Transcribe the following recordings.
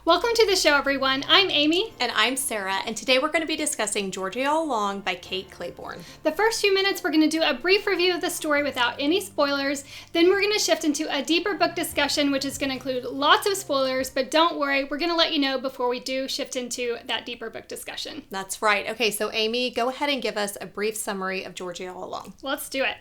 Welcome to the show, everyone. I'm Amy. And I'm Sarah, and today we're going to be discussing Georgie All Along by Kate Clayborn. The first few minutes, we're going to do a brief review of the story without any spoilers. Then we're going to shift into a deeper book discussion, which is going to include lots of spoilers, but don't worry, we're going to let you know before we do shift into that deeper book discussion. That's right. Okay, so Amy, go ahead and give us a brief summary of Georgie All Along. Let's do it.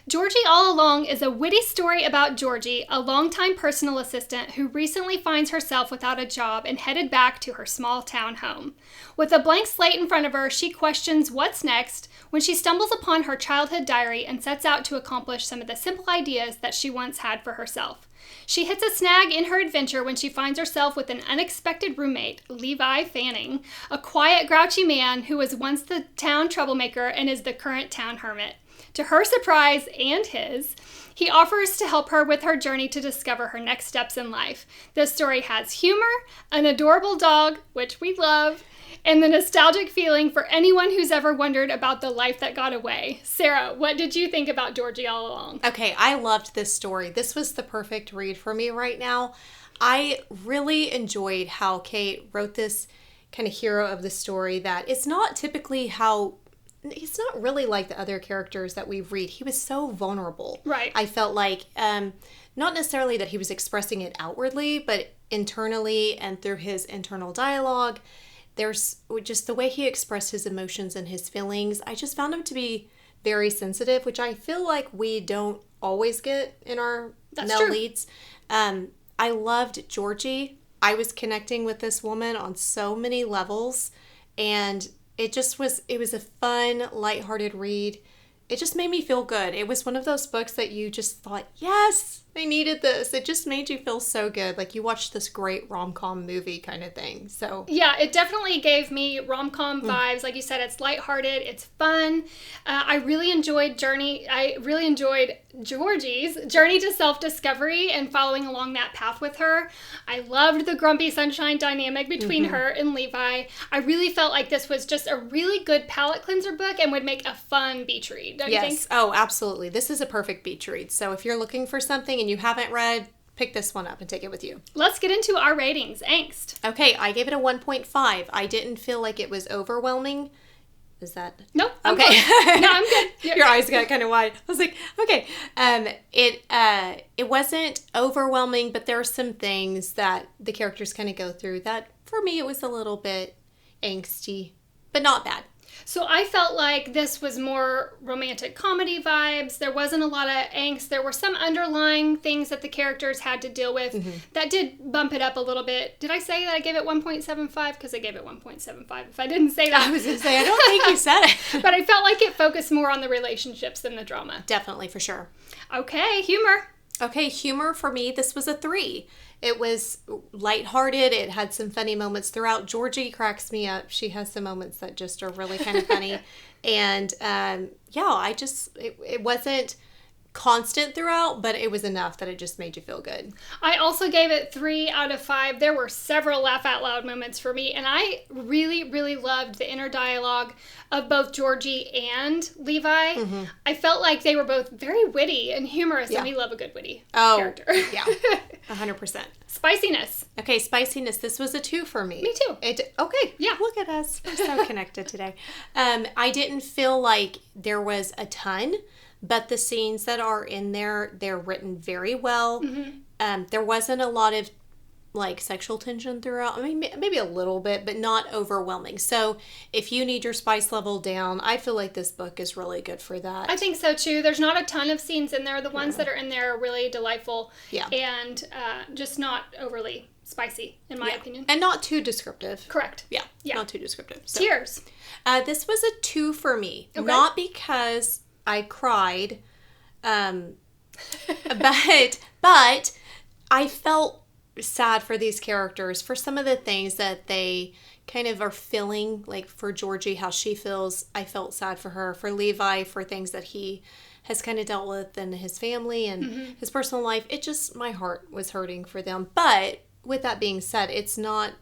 Georgie All Along is a witty story about Georgie, a longtime personal assistant who recently finds herself without a job and headed back to her small town home. With a blank slate in front of her, she questions what's next when she stumbles upon her childhood diary and sets out to accomplish some of the simple ideas that she once had for herself. She hits a snag in her adventure when she finds herself with an unexpected roommate, Levi Fanning, a quiet, grouchy man who was once the town troublemaker and is the current town hermit. To her surprise and his, he offers to help her with her journey to discover her next steps in life. The story has humor, an adorable dog, which we love, and the nostalgic feeling for anyone who's ever wondered about the life that got away. Sarah, what did you think about Georgie All Along? Okay, I loved this story. This was the perfect read for me right now. I really enjoyed how Kate wrote this kind of hero of the story that it's not typically how... He's not really like the other characters that we read. He was so vulnerable. Right. I felt like, not necessarily that he was expressing it outwardly, but internally and through his internal dialogue, there's just the way he expressed his emotions and his feelings. I just found him to be very sensitive, which I feel like we don't always get in our male leads. I loved Georgie. I was connecting with this woman on so many levels, and it was a fun, lighthearted read. It just made me feel good. It was one of those books that you just thought, yes, I needed this. It just made you feel so good. Like you watched this great rom-com movie kind of thing. So yeah, it definitely gave me rom-com vibes. Like you said, it's lighthearted. It's fun. I really enjoyed Georgie's journey to self-discovery and following along that path with her. I loved the grumpy sunshine dynamic between her and Levi. I really felt like this was just a really good palate cleanser book and would make a fun beach read, don't you think? Yes. Oh, absolutely. This is a perfect beach read. So if you're looking for something and you haven't read, pick this one up and take it with you. Let's get into our ratings. Angst. Okay, I gave it a 1.5. I didn't feel like it was overwhelming. Is that... Nope. Okay. No, I'm good. Yep. Your eyes got kind of wide. I was like, okay. It wasn't overwhelming, but there are some things that the characters kind of go through that, for me, it was a little bit angsty, but not bad. So I felt like this was more romantic comedy vibes. There wasn't a lot of angst. There were some underlying things that the characters had to deal with that did bump it up a little bit. Did I say that I gave it 1.75? Because I gave it 1.75. If I didn't say that. I was going to say, I don't think you said it. But I felt like it focused more on the relationships than the drama. Definitely, for sure. Okay, humor. Okay, humor for me, this was a 3. It was lighthearted. It had some funny moments throughout. Georgie cracks me up. She has some moments that just are really kind of funny. And it wasn't constant throughout, but it was enough that it just made you feel good. I also gave it 3 out of 5. There were several laugh out loud moments for me, and I really, really loved the inner dialogue of both Georgie and Levi. I felt like they were both very witty and humorous, and we love a good witty character. Yeah, 100%. Spiciness. Okay, spiciness. This was a 2 for me. Me too. Okay, yeah. Look at us. We're so connected today. I didn't feel like there was a ton, but the scenes that are in there, they're written very well. There wasn't a lot of like sexual tension throughout. I mean, maybe a little bit, but not overwhelming. So if you need your spice level down, I feel like this book is really good for that. I think so too. There's not a ton of scenes in there. The ones that are in there are really delightful and just not overly spicy, in my opinion. And not too descriptive. Correct. Yeah, not too descriptive. So. Tears. This was a 2 for me. Okay. Not because I cried, but I felt sad for these characters for some of the things that they kind of are feeling. Like for Georgie, how she feels, I felt sad for her. For Levi, for things that he has kind of dealt with in his family and his personal life. It just, my heart was hurting for them. But with that being said, it's not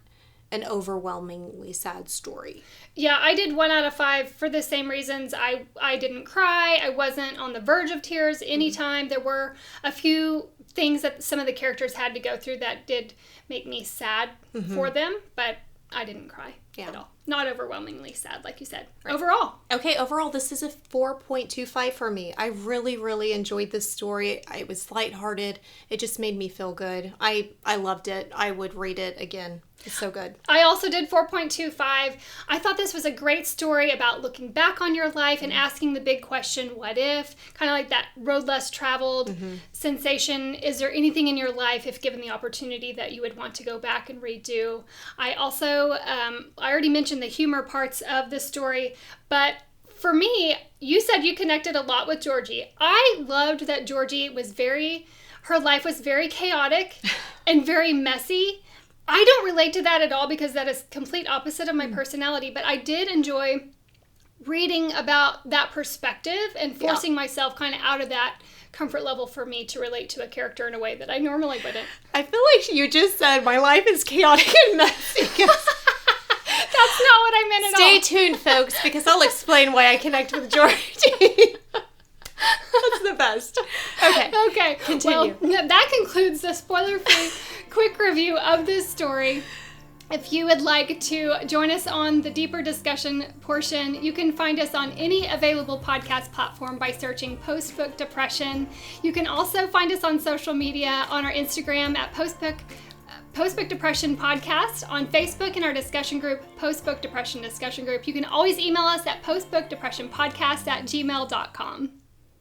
an overwhelmingly sad story. Yeah, I did 1 out of 5 for the same reasons. I didn't cry. I wasn't on the verge of tears anytime. There were a few things that some of the characters had to go through that did make me sad for them, but I didn't cry at all. Not overwhelmingly sad, like you said. Right. Overall. Okay, overall, this is a 4.25 for me. I really, really enjoyed this story. It was lighthearted. It just made me feel good. I loved it. I would read it again. It's so good. I also did 4.25. I thought this was a great story about looking back on your life and asking the big question, what if? Kind of like that road less traveled sensation. Is there anything in your life, if given the opportunity, that you would want to go back and redo? I also, I already mentioned the humor parts of the story, but for me, you said you connected a lot with Georgie. I loved that Georgie was her life was very chaotic and very messy. I don't relate to that at all because that is complete opposite of my personality, but I did enjoy reading about that perspective and forcing myself kind of out of that comfort level for me to relate to a character in a way that I normally wouldn't. I feel like you just said my life is chaotic and messy. That's not what I meant at all. Stay tuned, folks, because I'll explain why I connect with Georgie. That's the best. Okay. Continue. Well, that concludes the spoiler-free quick review of this story. If you would like to join us on the deeper discussion portion, you can find us on any available podcast platform by searching Post-Book Depression. You can also find us on social media on our Instagram at Post-Book Depression Podcast, on Facebook in our discussion group, Post-Book Depression Discussion Group. You can always email us at postbookdepressionpodcast@gmail.com.